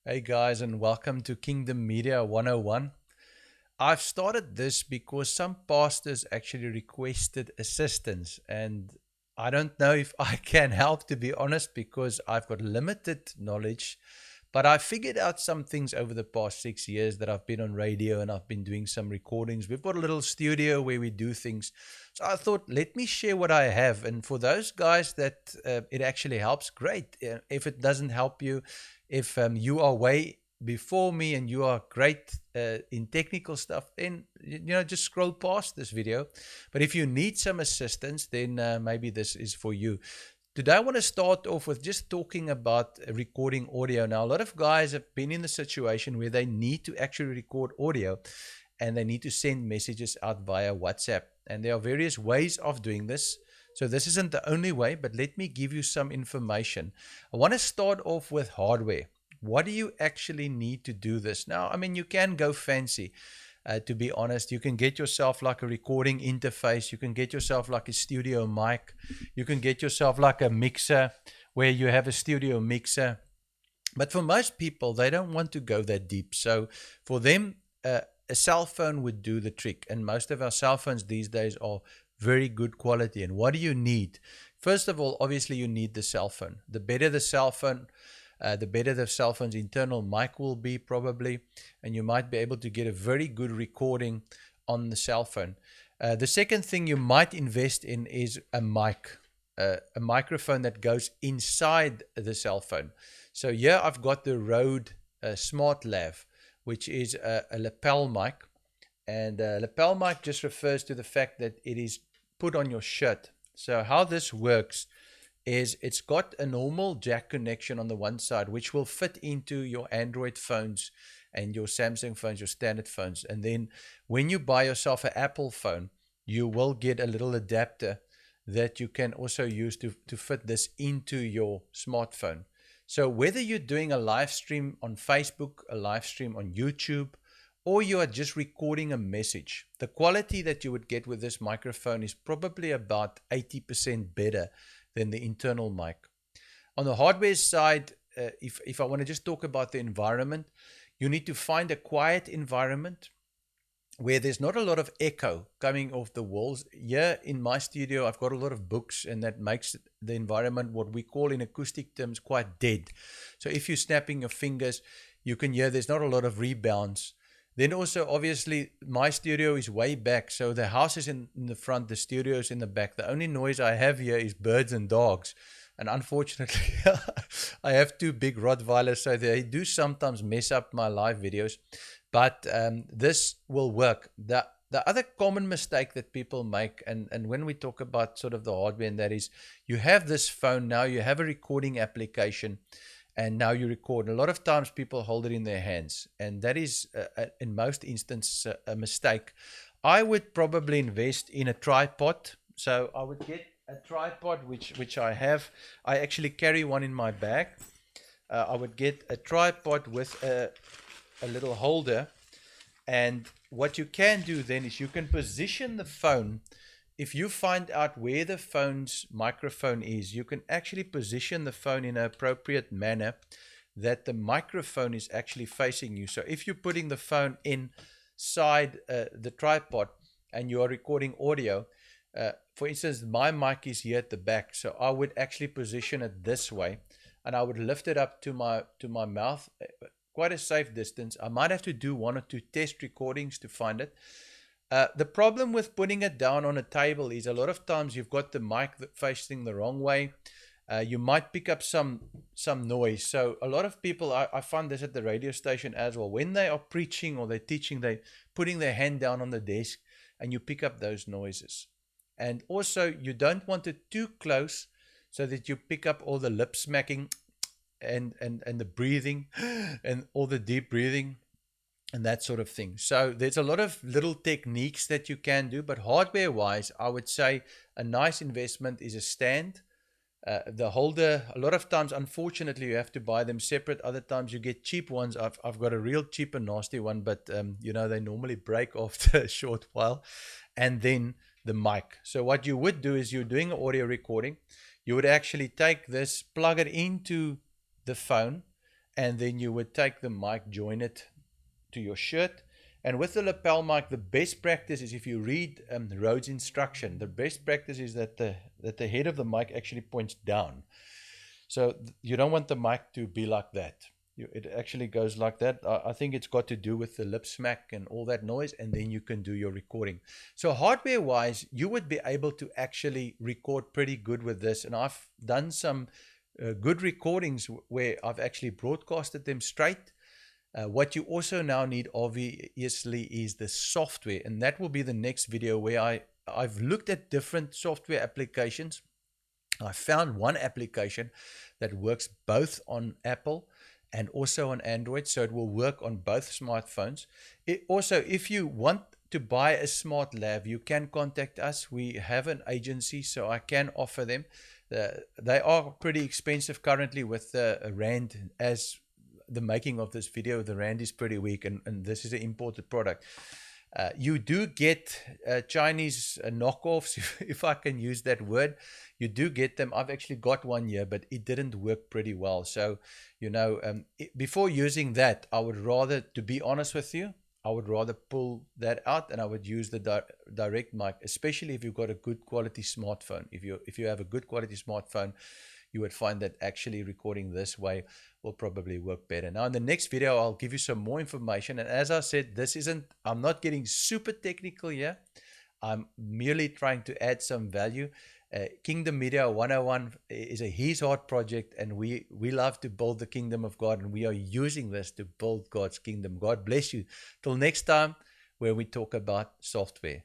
Hey guys, and welcome to Kingdom Media 101. I've started this because some pastors actually requested assistance, and I don't know if I can help, to be honest, because I've got limited knowledge. But I figured out some things over the past 6 years that I've been on radio and I've been doing some recordings. We've got a little studio where we do things. So I thought, let me share what I have. And for those guys that it actually helps, great. If it doesn't help you, if you are way before me and you are great in technical stuff, then just scroll past this video. But if you need some assistance, then maybe this is for you. Today, I want to start off with just talking about recording audio. Now, a lot of guys have been in the situation where they need to actually record audio and they need to send messages out via WhatsApp. And there are various ways of doing this. So, this isn't the only way, but let me give you some information. I want to start off with hardware. What do you actually need to do this? Now, I mean, you can go fancy. To be honest, you can get yourself like a recording interface. You can get yourself like a studio mic. You can get yourself like a mixer where you have a studio mixer. But for most people, they don't want to go that deep. So for them, a cell phone would do the trick. And most of our cell phones these days are very good quality. And what do you need? First of all, obviously, you need the cell phone. The better the cell phone, the better the cell phone's internal mic will be, probably, and you might be able to get a very good recording on the cell phone. The second thing you might invest in is a mic, a microphone that goes inside the cell phone. So here I've got the Rode Smart Lav, which is a lapel mic, and lapel mic just refers to the fact that it is put on your shirt. So how this works is it's got a normal jack connection on the one side, which will fit into your Android phones and your Samsung phones, your standard phones. And then when you buy yourself an Apple phone, you will get a little adapter that you can also use to fit this into your smartphone. So whether you're doing a live stream on Facebook, a live stream on YouTube, or you are just recording a message, the quality that you would get with this microphone is probably about 80% better than the internal mic. On the hardware side, if I want to just talk about the environment, you need to find a quiet environment where there's not a lot of echo coming off the walls. Here in my studio, I've got a lot of books, and that makes the environment, what we call in acoustic terms, quite dead. So if you're snapping your fingers, you can hear there's not a lot of rebounds. Then also, obviously, my studio is way back. So the house is in the front, the studio is in the back. The only noise I have here is birds and dogs. And unfortunately, I have two big Rottweilers, so they do sometimes mess up my live videos. But this will work. The other common mistake that people make, and when we talk about sort of the hardware, and that is, you have this phone now, you have a recording application, and now you record. A lot of times people hold it in their hands, and that is, in most instances, a mistake. I would probably invest in a tripod. So I would get a tripod, which I have. I actually carry one in my bag. I would get a tripod with a little holder, and what you can do then is you can position the phone. If you find out where the phone's microphone is, you can actually position the phone in an appropriate manner that the microphone is actually facing you. So if you're putting the phone inside the tripod and you are recording audio, for instance, my mic is here at the back, so I would actually position it this way, and I would lift it up to my mouth, quite a safe distance. I might have to do one or two test recordings to find it. The problem with putting it down on a table is a lot of times you've got the mic facing the wrong way. You might pick up some noise. So a lot of people, I find this at the radio station as well, when they are preaching or they're teaching, they're putting their hand down on the desk and you pick up those noises. And also, you don't want it too close so that you pick up all the lip smacking and the breathing and all the deep breathing and that sort of thing. So there's a lot of little techniques that you can do, but hardware wise, I would say a nice investment is a stand. The holder, a lot of times, unfortunately, you have to buy them separate. Other times you get cheap ones. I've got a real cheap and nasty one, but they normally break after a short while. And then the mic. So what you would do is, you're doing an audio recording, you would actually take this, plug it into the phone, and then you would take the mic, join it to your shirt. And with the lapel mic, the best practice is, if you read Rhodes instruction, the best practice is that the head of the mic actually points down. So you don't want the mic to be like that. It actually goes like that. I think it's got to do with the lip smack and all that noise, and then you can do your recording. So hardware wise, you would be able to actually record pretty good with this. And I've done some good recordings where I've actually broadcasted them straight. What you also now need, obviously, is the software, and that will be the next video where I've looked at different software applications. I found one application that works both on Apple and also on Android, so it will work on both smartphones. Also, if you want to buy a smart lav, you can contact us. We have an agency, so I can offer them. They are pretty expensive currently with the rand. As the making of this video, the rand is pretty weak, and this is an imported product. You do get Chinese knockoffs, if I can use that word. You do get them. I've actually got one here, but it didn't work pretty well. So, before using that, I would rather, to be honest with you, I would rather pull that out, and I would use the direct mic, especially if you've got a good quality smartphone. If you have a good quality smartphone, you would find that actually recording this way will probably work better. Now, in the next video, I'll give you some more information. And as I said, I'm not getting super technical here. I'm merely trying to add some value. Kingdom Media 101 is a His Heart project, and we love to build the kingdom of God, and we are using this to build God's kingdom. God bless you. Till next time, where we talk about software.